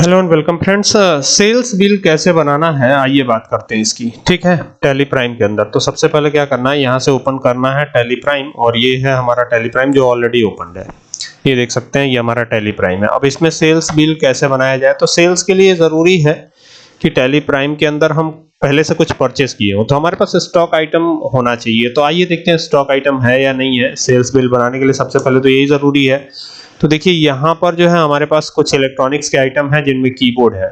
Hello and welcome friends. Sales bill कैसे बनाना है आइए बात करते हैं इसकी। ठीक है, टैली प्राइम के अंदर तो सबसे पहले क्या करना है, यहाँ से ओपन करना है टैली प्राइम और ये है हमारा टैली प्राइम जो ऑलरेडी ओपन है। ये देख सकते हैं, ये हमारा टैली प्राइम है। अब इसमें सेल्स बिल कैसे बनाया जाए, तो सेल्स के लिए जरूरी है कि टैली प्राइम के अंदर हम पहले से कुछ परचेस किए हो तो हमारे पास स्टॉक आइटम होना चाहिए। तो आइए देखते हैं स्टॉक आइटम है या नहीं है। सेल्स बिल बनाने के लिए सबसे पहले तो यही जरूरी है। तो देखिए यहाँ पर जो है हमारे पास कुछ इलेक्ट्रॉनिक्स के आइटम है जिनमें कीबोर्ड है।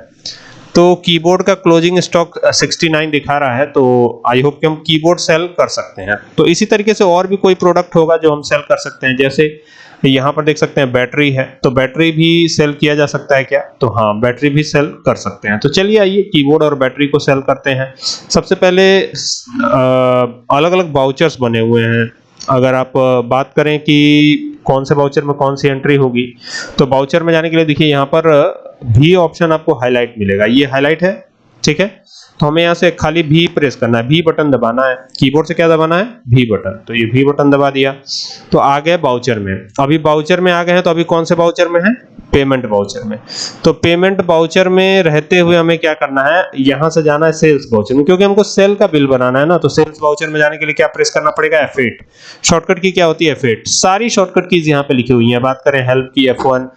तो कीबोर्ड का क्लोजिंग स्टॉक 69 दिखा रहा है, तो आई होप कि हम कीबोर्ड सेल कर सकते हैं। तो इसी तरीके से और भी कोई प्रोडक्ट होगा जो हम सेल कर सकते हैं। जैसे यहाँ पर देख सकते हैं बैटरी है, तो बैटरी भी सेल किया जा सकता है क्या? तो हाँ, बैटरी भी सेल कर सकते हैं। तो चलिए आइए कीबोर्ड और बैटरी को सेल करते हैं। सबसे पहले अलग अलग वाउचर्स बने हुए हैं। अगर आप बात करें कि कौन से वाउचर में कौन सी एंट्री होगी, तो वाउचर में जाने के लिए देखिए यहाँ पर भी ऑप्शन आपको हाईलाइट मिलेगा। ये हाईलाइट है, ठीक है। तो हमें यहाँ से खाली भी प्रेस करना है, भी बटन दबाना है। कीबोर्ड से क्या दबाना है? भी बटन। तो ये भी बटन दबा दिया तो आ गए वाउचर में। अभी वाउचर में आ गए हैं, तो अभी कौन से वाउचर में है? पेमेंट वाउचर में। तो पेमेंट वाउचर में रहते हुए हमें क्या करना है, यहां से जाना है सेल्स वाउचर में, क्योंकि हमको सेल का बिल बनाना है ना। तो सेल्स वाउचर में जाने के लिए क्या प्रेस करना पड़ेगा? F8। शॉर्टकट की क्या होती है? F8। सारी शॉर्टकट कीज यहाँ पे लिखी हुई हैं। बात करें हेल्प की, F1,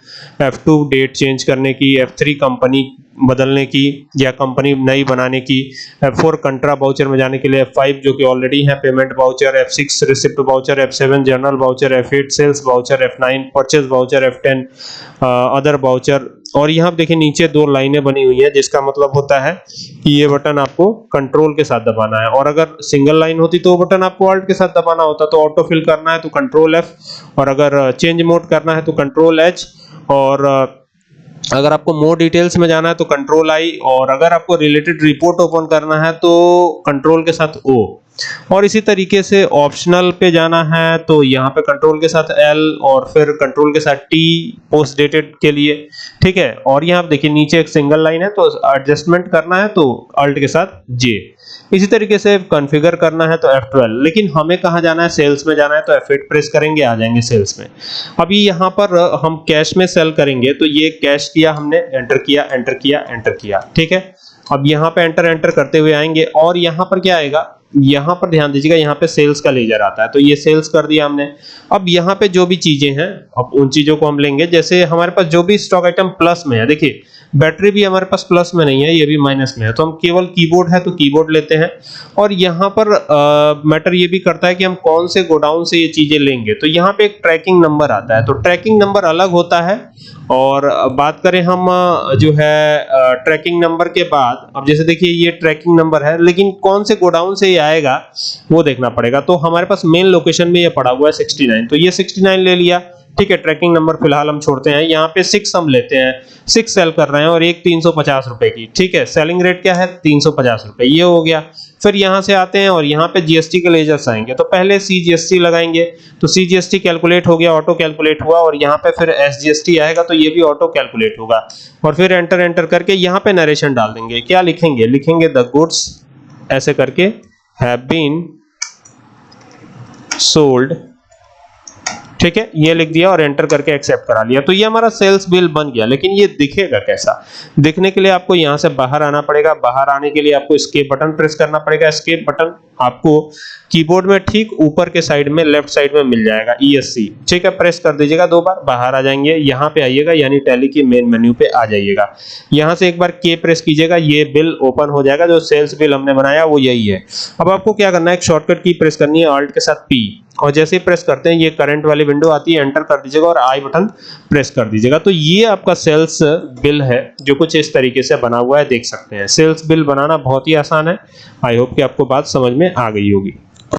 F2 डेट चेंज करने की, F3 कंपनी बदलने की या कंपनी नई बनाने की, F4 कंट्रा वाउचर में जाने के लिए, F5 जो कि ऑलरेडी है payment voucher, F6 receipt voucher, F7 journal voucher, F8 sales voucher, F9 purchase voucher, F10 other voucher. और यहाँ देखिए नीचे दो लाइनें बनी हुई है, जिसका मतलब होता है कि ये बटन आपको कंट्रोल के साथ दबाना है, और अगर सिंगल लाइन होती तो वो बटन आपको ऑल्ट के साथ दबाना होता। तो ऑटो फिल करना है तो कंट्रोल F, और अगर चेंज मोड करना है तो कंट्रोल H, और अगर आपको मोर डिटेल्स में जाना है तो कंट्रोल I, और अगर आपको रिलेटेड रिपोर्ट ओपन करना है तो कंट्रोल के साथ O। और इसी तरीके से ऑप्शनल पे जाना है तो यहाँ पे कंट्रोल के साथ L, और फिर कंट्रोल के साथ T पोस्ट डेटेड के लिए, ठीक है। और यहाँ देखिए नीचे एक सिंगल लाइन है, तो एडजस्टमेंट करना है तो अल्ट के साथ J। इसी तरीके से कॉन्फ़िगर करना है तो F12। लेकिन हमें कहाँ जाना है? सेल्स में जाना है, तो F8 प्रेस करेंगे, आ जाएंगे सेल्स में। अभी यहाँ पर हम कैश में सेल करेंगे, तो ये कैश किया हमने, एंटर किया, एंटर किया, एंटर किया, ठीक है। अब यहाँ पे एंटर एंटर करते हुए आएंगे, और यहाँ पर क्या आएगा? यहाँ पर ध्यान दीजिएगा, यहाँ पे सेल्स का लेजर आता है, तो ये सेल्स कर दिया हमने। अब यहाँ पे जो भी चीजें हैं, अब उन चीजों को हम लेंगे। जैसे हमारे पास जो भी स्टॉक आइटम प्लस में है, देखिए बैटरी भी हमारे पास प्लस में नहीं है, ये भी माइनस में है, तो हम केवल कीबोर्ड है तो कीबोर्ड लेते हैं। और यहाँ पर मैटर ये भी करता है कि हम कौन से गोडाउन से ये चीजें लेंगे। तो यहाँ पे एक ट्रैकिंग नंबर आता है, तो ट्रैकिंग नंबर अलग होता है। और बात करें हम जो है ट्रैकिंग नंबर के बाद, अब जैसे देखिए ये ट्रैकिंग नंबर है, लेकिन कौन से गोडाउन से ये आएगा वो देखना पड़ेगा। तो हमारे पास मेन लोकेशन में ये पड़ा हुआ है 69, तो ये 69 ले लिया, ठीक है। ट्रैकिंग नंबर फिलहाल हम छोड़ते हैं। यहाँ पे 6 हम लेते हैं, 6 सेल कर रहे हैं, और एक 350 रुपए की, ठीक है। सेलिंग रेट क्या है? 350 रुपए, ये हो गया। फिर यहाँ से आते हैं और यहाँ पे जीएसटी के लेजर्स आएंगे, तो पहले CGST लगाएंगे, तो CGST कैलकुलेट हो गया, ऑटो कैलकुलेट हुआ। और यहाँ पे फिर SGST आएगा, तो ये भी ऑटो कैलकुलेट होगा। और फिर एंटर एंटर करके यहाँ पे नरेशन डाल देंगे। क्या लिखेंगे? लिखेंगे द गुड्स ऐसे करके हैव बीन सोल्ड, ठीक है, ये लिख दिया और एंटर करके एक्सेप्ट करा लिया। तो ये हमारा सेल्स बिल बन गया। लेकिन ये दिखेगा कैसा? दिखने के लिए आपको यहां से बाहर आना पड़ेगा। बाहर आने के लिए आपको एस्केप बटन प्रेस करना पड़ेगा। एस्केप बटन आपको कीबोर्ड में ठीक ऊपर के साइड में, लेफ्ट साइड में मिल जाएगा, ESC, ठीक है। प्रेस कर दीजिएगा 2 बार, बाहर आ जाएंगे, यहाँ पे आइएगा, यानी टैली की मेन मेन्यू पे आ जाइएगा। यहाँ से एक बार K प्रेस कीजिएगा, ये बिल ओपन हो जाएगा। जो सेल्स बिल हमने बनाया वो यही है। अब आपको क्या करना है, एक शॉर्टकट की प्रेस करनी है, ऑल्ट के साथ P, और जैसे ही प्रेस करते हैं ये करंट वाली विंडो आती है, एंटर कर दीजिएगा और I बटन प्रेस कर दीजिएगा। तो ये आपका सेल्स बिल है, जो कुछ इस तरीके से बना हुआ है, देख सकते हैं। सेल्स बिल बनाना बहुत ही आसान है। आई होप कि आपको बात समझ में आ गई होगी।